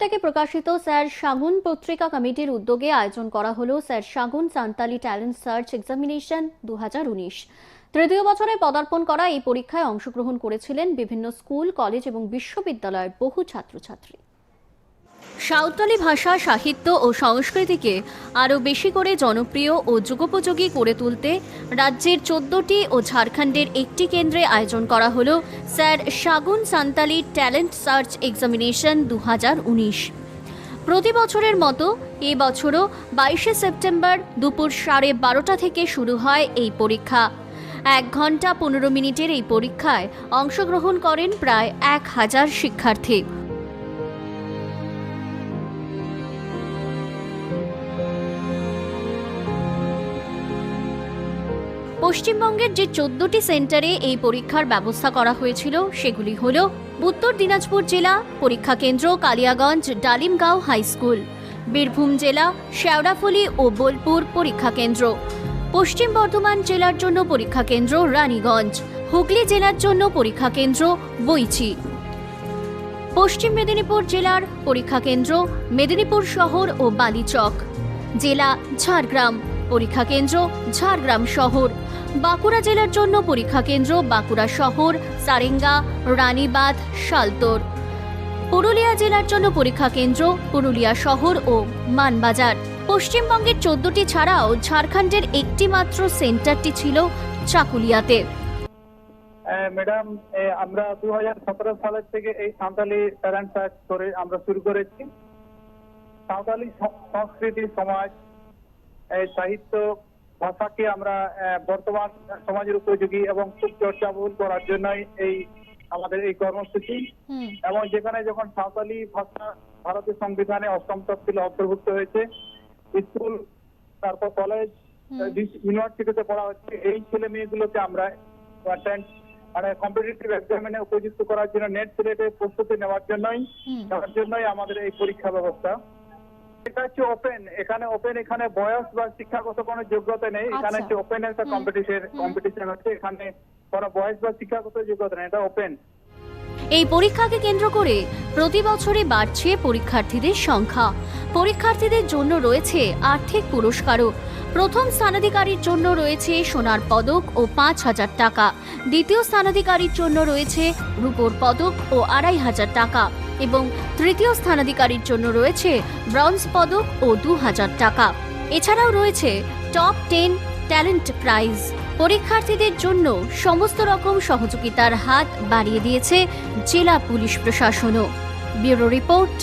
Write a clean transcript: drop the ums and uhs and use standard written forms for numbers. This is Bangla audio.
থেকে প্রকাশিত স্যার শাগুন পত্রিকা কমিটির উদ্যোগে আয়োজন করা হলো sir Shagun Santali talent search examination 2019। তৃতীয় বছরে পদার্পণ করা এই পরীক্ষায় অংশগ্রহণ করেছিলেন বিভিন্ন স্কুল, কলেজ এবং বিশ্ববিদ্যালয়ের বহু ছাত্রছাত্রী। সাঁওতালি ভাষা, সাহিত্য ও সংস্কৃতিকে আরও বেশি করে জনপ্রিয় ও যুগোপযোগী করে তুলতে রাজ্যের 14টি ও ঝাড়খণ্ডের একটি কেন্দ্রে আয়োজন করা হলো sir Shagun Santali talent search examination 2019। প্রতি বছরের মতো এই বছরও 22শে সেপ্টেম্বর দুপুর 12:30 থেকে শুরু হয় এই পরীক্ষা। 1 ঘন্টা 15 মিনিটের এই পরীক্ষায় অংশগ্রহণ করেন প্রায় 1000 শিক্ষার্থী। পশ্চিমবঙ্গের যে 14টি সেন্টারে এই পরীক্ষার ব্যবস্থা করা হয়েছিল সেগুলি হল উত্তর দিনাজপুর জেলা পরীক্ষা কেন্দ্র কালিয়াগঞ্জ ডালিমগাঁও হাই স্কুল, বীরভূম জেলা শেওড়াফুলি ও বোলপুর পরীক্ষা কেন্দ্র, পশ্চিম বর্ধমান জেলার জন্য পরীক্ষা কেন্দ্র রানীগঞ্জ, হুগলি জেলার জন্য পরীক্ষা কেন্দ্র বৈচি, পশ্চিম মেদিনীপুর জেলার পরীক্ষা কেন্দ্র মেদিনীপুর শহর ও বালিচক, জেলা ঝাড়গ্রাম পরীক্ষা কেন্দ্র ঝাড়গ্রাম শহর, বাঁকুড়া জেলার জন্য পরীক্ষা কেন্দ্র বাঁকুড়া শহর, সারেঙ্গা, রানীবাঁধ, শালতোর, পুরুলিয়া জেলার জন্য পরীক্ষা কেন্দ্র পুরুলিয়া শহর ও মানবাজার। পশ্চিমবঙ্গের 14টি ছাড়াও ঝাড়খণ্ডের একটি মাত্র সেন্টারটি ছিল চাকুলিয়াতে। ম্যাডাম, আমরা 2017 সালের থেকে এই সাঁওতালি ট্যালেন্ট সার্চ করে আমরা শুরু করেছি। সাঁওতালি সংস্কৃতি, সমাজ, সাহিত্য, ভাষাকে আমরা বর্তমান সমাজের উপযোগী এবং খুব চর্চাবহুল করার জন্যই এই আমাদের এই কর্মসূচি। এবং যেখানে যখন সাঁওতালি ভাষা ভারতের সংবিধানে 8ম তফসিলে অন্তর্ভুক্ত হয়েছে, স্কুল, তারপর কলেজ, ইউনিভার্সিটিতে পড়া হচ্ছে, এই ছেলে মেয়েগুলোকে আমরা কম্পিটিটিভ এক্সামিনে উপযুক্ত করার জন্য নেট সিলেটে প্রস্তুতি নেওয়ার জন্যই আমাদের এই পরীক্ষা ব্যবস্থা। এটা হচ্ছে ওপেন, এখানে বয়স বা শিক্ষাগত কোনো যোগ্যতা নেই। এখানে হচ্ছে ওপেন একটা কম্পিটিশন হচ্ছে, এখানে কোনো বয়স বা শিক্ষাগত যোগ্যতা নেই, এটা ওপেন। এই পরীক্ষাকে কেন্দ্র করে প্রতি বছরই বাড়ছে পরীক্ষার্থীদের সংখ্যা। পরীক্ষার্থীদের জন্য রয়েছে আর্থিক পুরস্কারও। প্রথম স্থানাধিকারীর জন্য রয়েছে সোনার পদক ও 5000 টাকা, দ্বিতীয় স্থানাধিকারীর জন্য রয়েছে রূপোর পদক ও 2500 টাকা এবং তৃতীয় স্থানাধিকারীর জন্য রয়েছে ব্রোঞ্জ পদক ও 2000 টাকা। এছাড়াও রয়েছে টপ 10 ট্যালেন্ট প্রাইজ। পরীক্ষার্থীদের জন্য সমস্ত রকম সহযোগিতার হাত বাড়িয়ে দিয়েছে জেলা পুলিশ প্রশাসনও। Bureau report.